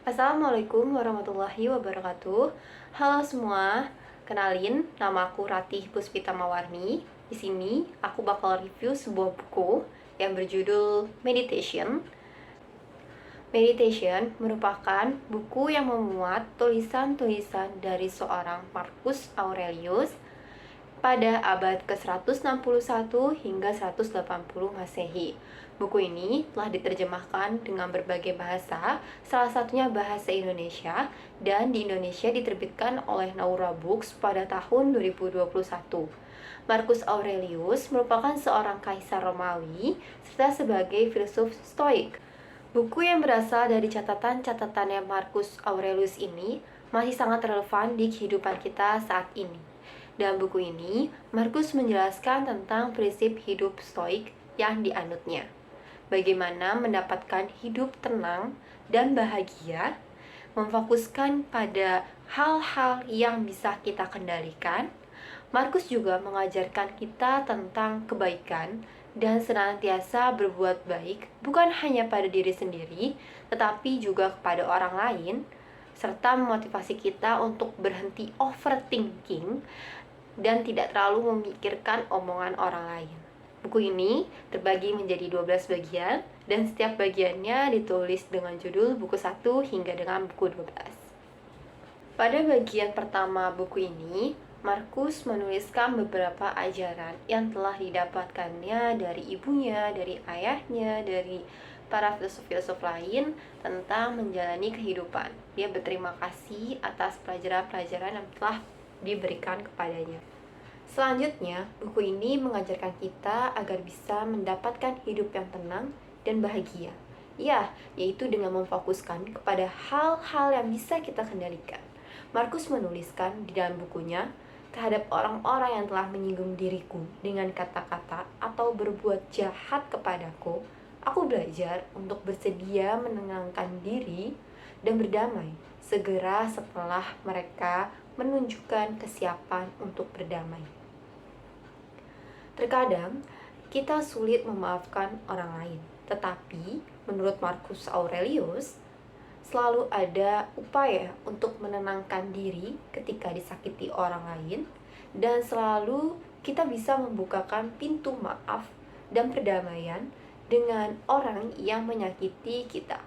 Assalamualaikum warahmatullahi wabarakatuh. Halo semua, kenalin nama aku Ratih Puspita Mawarni. Di sini aku bakal review sebuah buku yang berjudul Meditation. Meditation merupakan buku yang memuat tulisan-tulisan dari seorang Marcus Aurelius pada abad ke-161 hingga 180 Masehi. Buku ini telah diterjemahkan dengan berbagai bahasa, salah satunya bahasa Indonesia, dan di Indonesia diterbitkan oleh Naura Books pada tahun 2021. Marcus Aurelius merupakan seorang kaisar Romawi serta sebagai filsuf Stoik. Buku yang berasal dari catatan-catatannya Marcus Aurelius ini masih sangat relevan di kehidupan kita saat ini. Dalam buku ini, Marcus menjelaskan tentang prinsip hidup stoik yang dianutnya. Bagaimana mendapatkan hidup tenang dan bahagia, memfokuskan pada hal-hal yang bisa kita kendalikan. Marcus juga mengajarkan kita tentang kebaikan dan senantiasa berbuat baik bukan hanya pada diri sendiri, tetapi juga kepada orang lain, serta memotivasi kita untuk berhenti overthinking dan tidak terlalu memikirkan omongan orang lain. Buku ini terbagi menjadi 12 bagian dan setiap bagiannya ditulis dengan judul buku 1 hingga dengan buku 12. Pada bagian pertama buku ini, Marcus menuliskan beberapa ajaran yang telah didapatkannya dari ibunya, dari ayahnya, dari para filsuf-filsuf lain tentang menjalani kehidupan. Dia berterima kasih atas pelajaran-pelajaran yang telah diberikan kepadanya. Selanjutnya, buku ini mengajarkan kita agar bisa mendapatkan hidup yang tenang dan bahagia. Ya, yaitu dengan memfokuskan kepada hal-hal yang bisa kita kendalikan. Marcus menuliskan di dalam bukunya, terhadap orang-orang yang telah menyinggung diriku dengan kata-kata atau berbuat jahat kepadaku, aku belajar untuk bersedia menenangkan diri dan berdamai segera setelah mereka menunjukkan kesiapan untuk berdamai. Terkadang, kita sulit memaafkan orang lain, tetapi menurut Marcus Aurelius, selalu ada upaya untuk menenangkan diri ketika disakiti orang lain, dan selalu kita bisa membukakan pintu maaf dan perdamaian dengan orang yang menyakiti kita.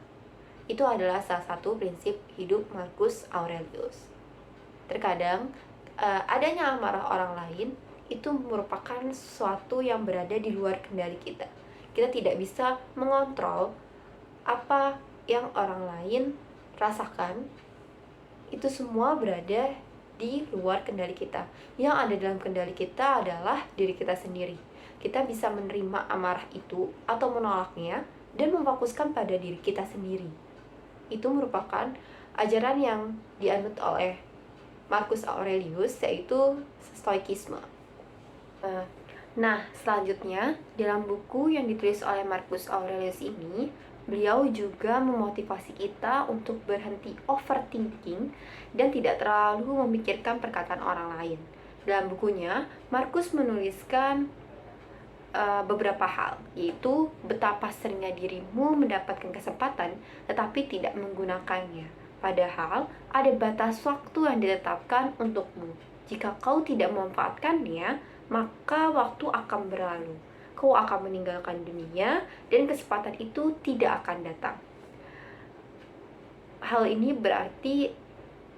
Itu adalah salah satu prinsip hidup Marcus Aurelius. Terkadang, adanya amarah orang lain itu merupakan sesuatu yang berada di luar kendali kita. Kita tidak bisa mengontrol apa yang orang lain rasakan. Itu semua berada di luar kendali kita. Yang ada dalam kendali kita adalah diri kita sendiri. Kita bisa menerima amarah itu atau menolaknya dan memfokuskan pada diri kita sendiri. Itu merupakan ajaran yang dianut oleh Marcus Aurelius, yaitu Stoikisme. Nah, selanjutnya, dalam buku yang ditulis oleh Marcus Aurelius ini, beliau juga memotivasi kita untuk berhenti overthinking dan tidak terlalu memikirkan perkataan orang lain. Dalam bukunya, Marcus menuliskan beberapa hal, yaitu betapa seringnya dirimu mendapatkan kesempatan tetapi tidak menggunakannya. Padahal ada batas waktu yang ditetapkan untukmu. Jika kau tidak memanfaatkannya, maka waktu akan berlalu. Kau akan meninggalkan dunia dan kesempatan itu tidak akan datang. Hal ini berarti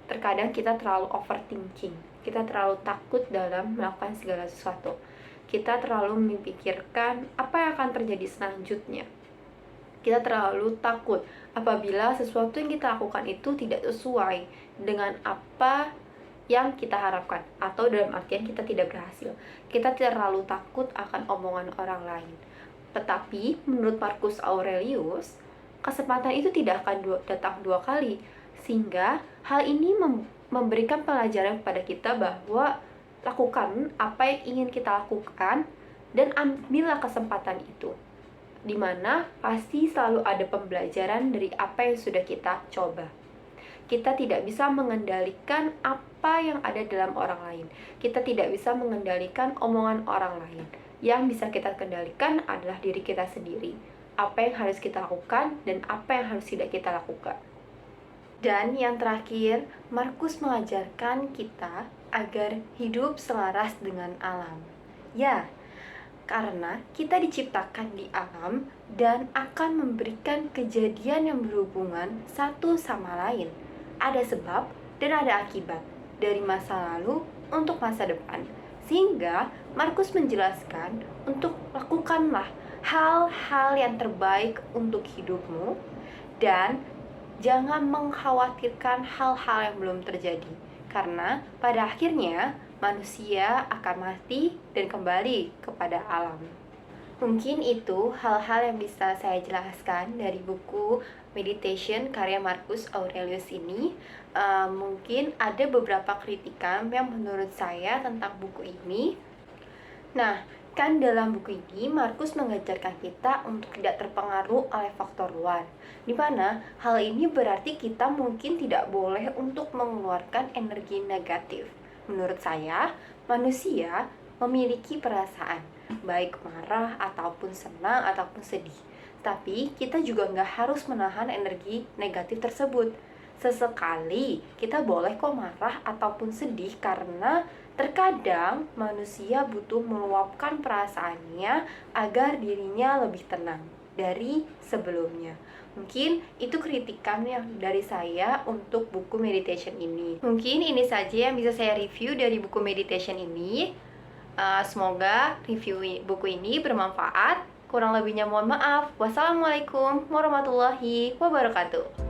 terkadang kita terlalu overthinking. Kita terlalu takut dalam melakukan segala sesuatu. Kita terlalu memikirkan apa yang akan terjadi selanjutnya. Kita terlalu takut apabila sesuatu yang kita lakukan itu tidak sesuai dengan apa yang kita harapkan, atau dalam artian kita tidak berhasil. Kita terlalu takut akan omongan orang lain. Tetapi menurut Marcus Aurelius, kesempatan itu tidak akan datang dua kali, sehingga hal ini memberikan pelajaran kepada kita bahwa lakukan apa yang ingin kita lakukan dan ambillah kesempatan itu, dimana pasti selalu ada pembelajaran dari apa yang sudah kita coba. Kita tidak bisa mengendalikan apa yang ada dalam orang lain. Kita tidak bisa mengendalikan omongan orang lain. Yang bisa kita kendalikan adalah diri kita sendiri. Apa yang harus kita lakukan dan apa yang harus tidak kita lakukan. Dan yang terakhir, Markus mengajarkan kita agar hidup selaras dengan alam. Ya, karena kita diciptakan di alam dan akan memberikan kejadian yang berhubungan satu sama lain. Ada sebab dan ada akibat dari masa lalu untuk masa depan. Sehingga Markus menjelaskan untuk lakukanlah hal-hal yang terbaik untuk hidupmu dan jangan mengkhawatirkan hal-hal yang belum terjadi. Karena pada akhirnya manusia akan mati dan kembali kepada alam. Mungkin itu hal-hal yang bisa saya jelaskan dari buku Meditation karya Marcus Aurelius ini. Mungkin ada beberapa kritikan yang menurut saya tentang buku ini. Nah, kan dalam buku ini Markus mengajarkan kita untuk tidak terpengaruh oleh faktor luar, di mana hal ini berarti kita mungkin tidak boleh untuk mengeluarkan energi negatif. Menurut saya, manusia memiliki perasaan, baik marah ataupun senang ataupun sedih. Tapi kita juga nggak harus menahan energi negatif tersebut. Sesekali kita boleh kok marah ataupun sedih karena terkadang manusia butuh meluapkan perasaannya agar dirinya lebih tenang dari sebelumnya. Mungkin itu kritikan yang dari saya untuk buku Meditation ini. Mungkin ini saja yang bisa saya review dari buku Meditation ini. Semoga review buku ini bermanfaat. Kurang lebihnya mohon maaf. Wassalamualaikum warahmatullahi wabarakatuh.